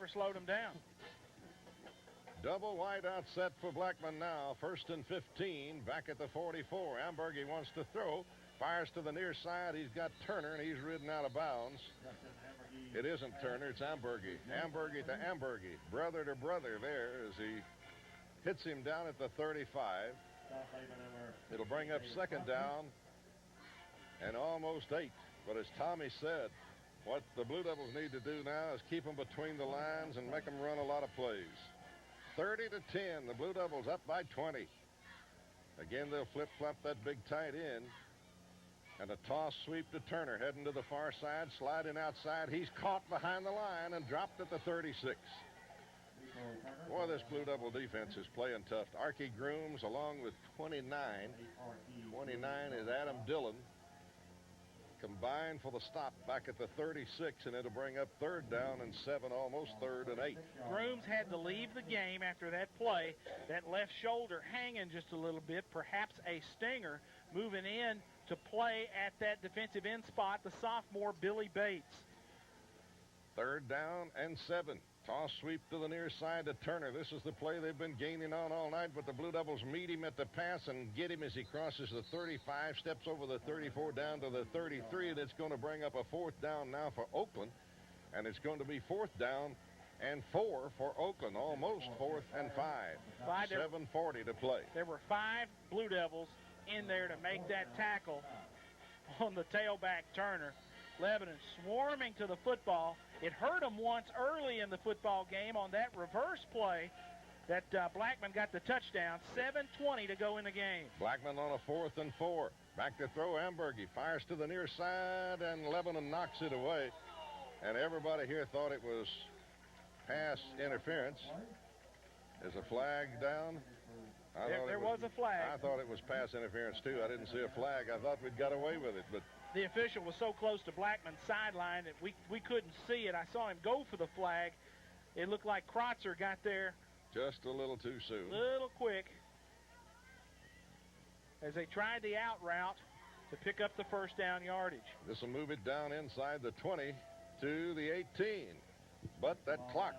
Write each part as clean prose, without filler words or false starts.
Turner slowed him down. Double wide out set for Blackman now. 1st and 15. Back at the 44. Ambergy wants to throw. Fires to the near side. He's got Turner, and he's ridden out of bounds. It isn't Turner. It's Ambergy. Ambergy to Ambergy. Brother to brother there as he hits him down at the 35. It'll bring up 2nd down and almost 8. But as Tommy said, what the Blue Devils need to do now is keep them between the lines and make them run a lot of plays. 30-10, the Blue Devils up by 20. Again, they'll flip-flop that big tight end. And a toss sweep to Turner, heading to the far side, sliding outside. He's caught behind the line and dropped at the 36. Boy, this Blue Devil defense is playing tough. Archie Grooms along with 29. 29 is Adam Dillon. Combined for the stop back at the 36, and it'll bring up 3rd down and 7, almost 3rd and 8. Grooms had to leave the game after that play. That left shoulder hanging just a little bit, perhaps a stinger, moving in to play at that defensive end spot, the sophomore Billy Bates. 3rd down and 7. Toss sweep to the near side to Turner. This is the play they've been gaining on all night, but the Blue Devils meet him at the pass and get him as he crosses the 35, steps over the 34 down to the 33, and it's going to bring up a 4th down now for Oakland, and it's going to be 4th down and 4 for Oakland, almost 4th and 5. 7:40 to play. There were 5 Blue Devils in there to make that tackle on the tailback Turner. Lebanon swarming to the football. It hurt him once early in the football game on that reverse play that Blackman got the touchdown. 7:20 to go in the game. Blackman on a 4th and 4. Back to throw. Ambergy fires to the near side, and Lebanon knocks it away. And everybody here thought it was pass interference. Is a flag down? There was a flag. I thought it was pass interference, too. I didn't see a flag. I thought we'd got away with it, but the official was so close to Blackman's sideline that we couldn't see it. I saw him go for the flag. It looked like Krotzer got there just a little too soon. Little quick as they tried the out route to pick up the 1st down yardage. This will move it down inside the 20 to the 18. But that clock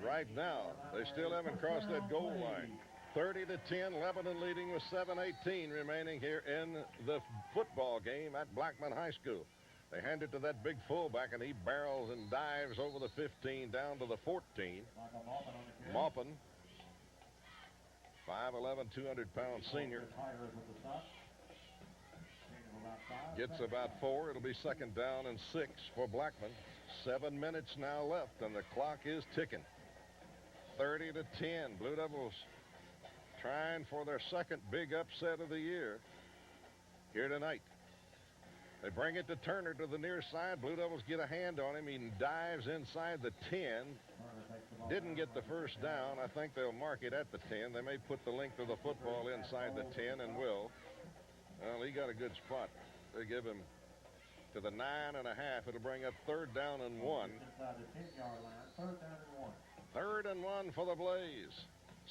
right now, they still haven't crossed that goal line. 30-10, Lebanon leading with 7:18 remaining here in the football game at Blackman High School. They hand it to that big fullback, and he barrels and dives over the 15 down to the 14. Maupin, 5'11", 200-pound senior. Gets about 4. It'll be 2nd down and 6 for Blackman. 7 minutes now left, and the clock is ticking. 30-10, Blue Devils trying for their 2nd big upset of the year here tonight. They bring it to Turner to the near side. Blue Devils get a hand on him. He dives inside the 10. Didn't get the 1st down. I think they'll mark it at the 10. They may put the length of the football inside the 10 and will. Well, he got a good spot. They give him to the 9.5. It'll bring up 3rd down and 1. 3rd and 1 for the Blaze.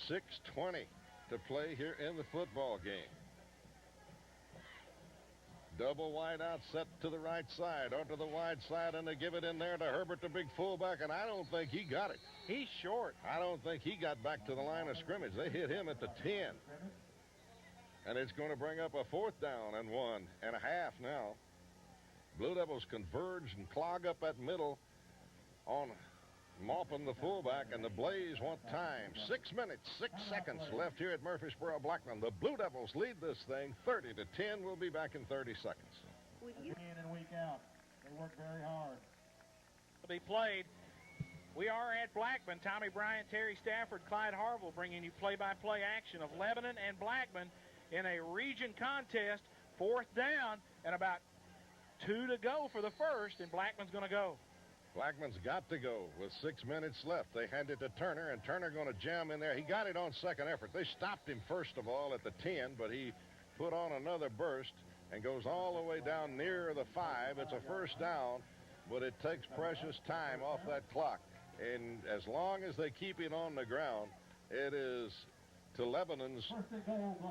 6:20 to play here in the football game. Double wide out set to the right side, onto the wide side, and they give it in there to Herbert, the big fullback, and I don't think he got it. He's short. I don't think he got back to the line of scrimmage. They hit him at the 10. And it's going to bring up a 4th down and 1.5 now. Blue Devils converge and clog up that middle on Maupin, the fullback, and the Blaze want time. 6 minutes, 6 seconds left here at Murfreesboro Blackman. The Blue Devils lead this thing 30-10. We'll be back in 30 seconds. Week in and week out. They work very hard. To be played. We are at Blackman. Tommy Bryant, Terry Stafford, Clyde Harville bringing you play-by-play action of Lebanon and Blackman in a region contest. 4th down and about 2 to go for the 1st, and Blackman's going to go. Blackman's got to go with 6 minutes left. They hand it to Turner, and Turner going to jam in there. He got it on 2nd effort. They stopped him first of all at the 10, but he put on another burst and goes all the way down near the 5. It's a 1st down, but it takes precious time off that clock. And as long as they keep it on the ground, it is to Lebanon's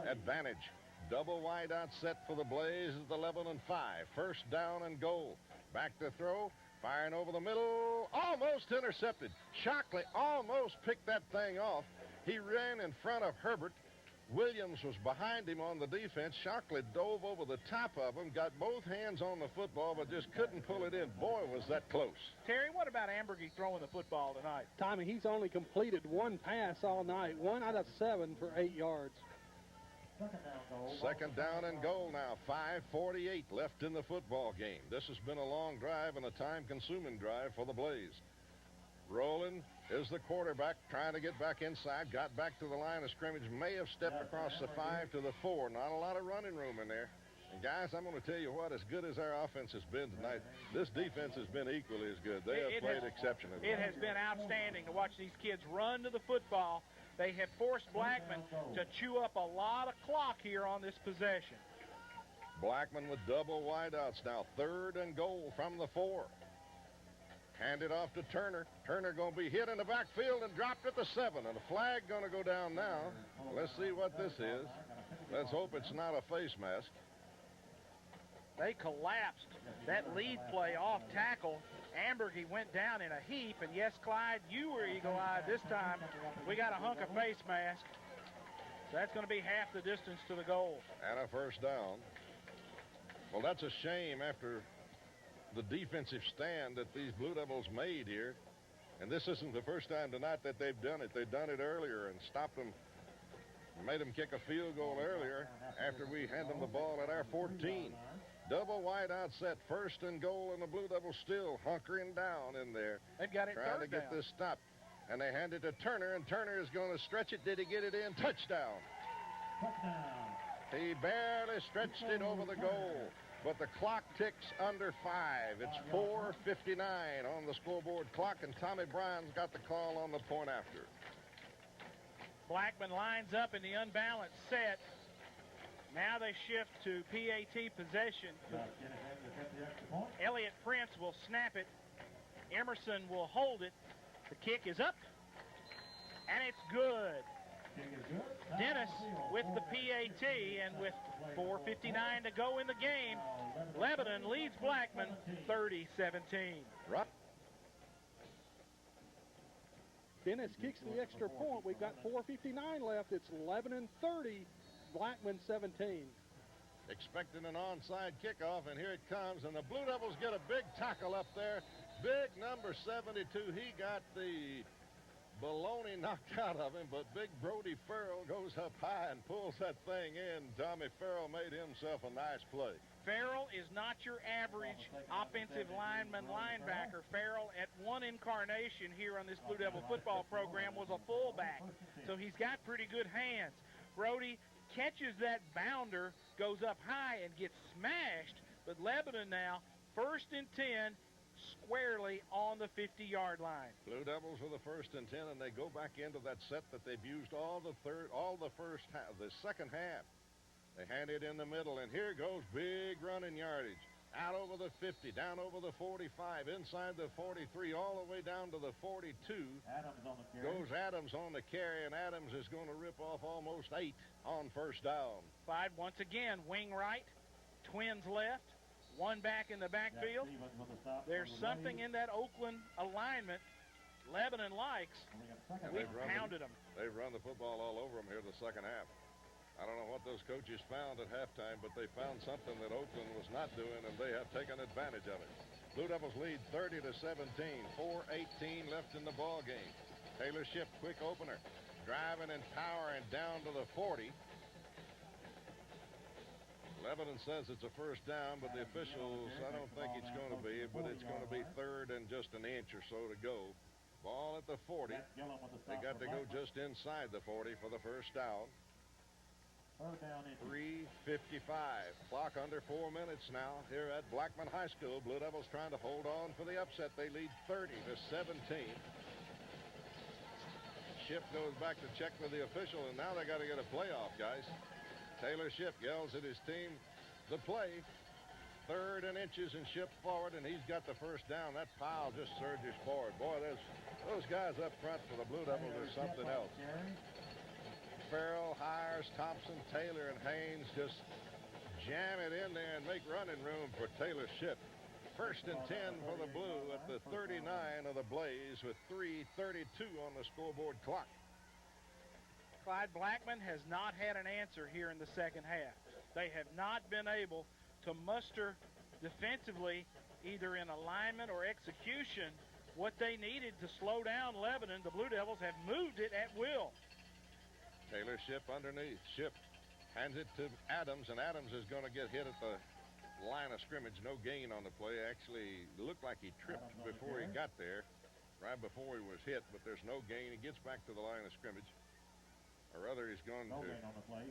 advantage. Double wide out set for the Blaze at the Lebanon 5. 1st down and goal. Back to throw. Firing over the middle, almost intercepted. Shockley almost picked that thing off. He ran in front of Herbert. Williams was behind him on the defense. Shockley dove over the top of him, got both hands on the football, but just couldn't pull it in. Boy, was that close. Terry, what about Ambergy throwing the football tonight? Tommy, he's only completed one pass all night, 1 out of 7 for 8 yards. Second down and goal now. 5:48 left in the football game. This has been a long drive and a time-consuming drive for the Blaze. Rolling is the quarterback, trying to get back inside. Got back to the line of scrimmage. May have stepped across the 5 to the 4. Not a lot of running room in there. And, guys, I'm going to tell you what, as good as our offense has been tonight, this defense has been equally as good. They have played exceptionally well. It has been outstanding to watch these kids run to the football. They have forced Blackman to chew up a lot of clock here on this possession. Blackman with double wideouts now. 3rd and goal from the 4. Handed off to Turner. Turner going to be hit in the backfield and dropped at the 7. And a flag going to go down now. Let's see what this is. Let's hope it's not a face mask. They collapsed that lead play off tackle. Ambergy went down in a heap, and yes, Clyde, you were eagle-eyed this time. We got a hunk of face mask. So that's going to be half the distance to the goal. And a first down. Well, that's a shame after the defensive stand that these Blue Devils made here. And this isn't the first time tonight that they've done it. They've done it earlier and stopped them, made them kick a field goal earlier after we hand them the ball at our 14. Double wide out set, 1st and goal, and the Blue Devils still hunkering down in there. They've got it trying to get this stopped. And they hand it to Turner, and Turner is going to stretch it. Did he get it in? Touchdown. He barely stretched it over the goal, but the clock ticks under 5. It's 4:59 on the scoreboard clock, and Tommy Bryan's got the call on the point after. Blackman lines up in the unbalanced set. Now they shift to PAT possession. Elliott Prince will snap it. Emerson will hold it. The kick is up, and it's good. Dennis with the PAT, and with 4:59 to go in the game, Lebanon leads Blackman 30-17. Right. Dennis kicks the extra point. We've got 4:59 left. It's 11-30. Blackman 17. Expecting an onside kickoff, and here it comes, and the Blue Devils get a big tackle up there. Big number 72. He got the baloney knocked out of him, but big Brody Farrell goes up high and pulls that thing in. Tommy Farrell made himself a nice play. Farrell is not your average offensive lineman linebacker. Farrell, at one incarnation here on this Blue Devil football program, was a fullback, so he's got pretty good hands. Brody catches that bounder, goes up high and gets smashed, but Lebanon now 1st and 10, squarely on the 50-yard line. Blue Devils with the 1st and 10, and they go back into that set that they've used all the first half, the second half. They hand it in the middle, and here goes big running yardage. Out over the 50, down over the 45, inside the 43, all the way down to the 42. Adams on the carry. Goes Adams on the carry, and Adams is going to rip off almost 8 on 1st down. Clyde, once again, wing right, twins left, one back in the backfield. There's something in that Oakland alignment Lebanon likes. We've pounded them. They've run the football all over them here the second half. I don't know what those coaches found at halftime, but they found something that Oakland was not doing, and they have taken advantage of it. Blue Devils lead 30-17, 4:18 left in the ball game. Taylor Shipp, quick opener, driving and powering down to the 40. Lebanon says it's a first down, but the officials, I don't think it's going to be, but it's going to be 3rd and just an inch or so to go. Ball at the 40. They got to go just inside the 40 for the first down. 3:55. Clock under 4 minutes now here at Blackman High School. Blue Devils trying to hold on for the upset. They lead 30-17. Shipp goes back to check with the official, and now they got to get a play off, guys. Taylor Shipp yells at his team, the play. 3rd and inches, and Shipp forward, and he's got the first down. That pile just surges forward. Boy, those guys up front for the Blue Devils are something else. Farrell, Hires, Thompson, Taylor, and Haynes just jam it in there and make running room for Taylor Shipp. First and 10 for the Blue at the 39 of the Blaze with 3:32 on the scoreboard clock. Clyde Blackman has not had an answer here in the second half. They have not been able to muster defensively, either in alignment or execution, what they needed to slow down Lebanon. The Blue Devils have moved it at will. Taylor Ship underneath. Ship hands it to Adams, and Adams is going to get hit at the line of scrimmage. No gain on the play. Actually looked like he tripped before he got there, right before he was hit, but there's no gain. He gets back to the line of scrimmage. Or rather, he's going No to gain on the play.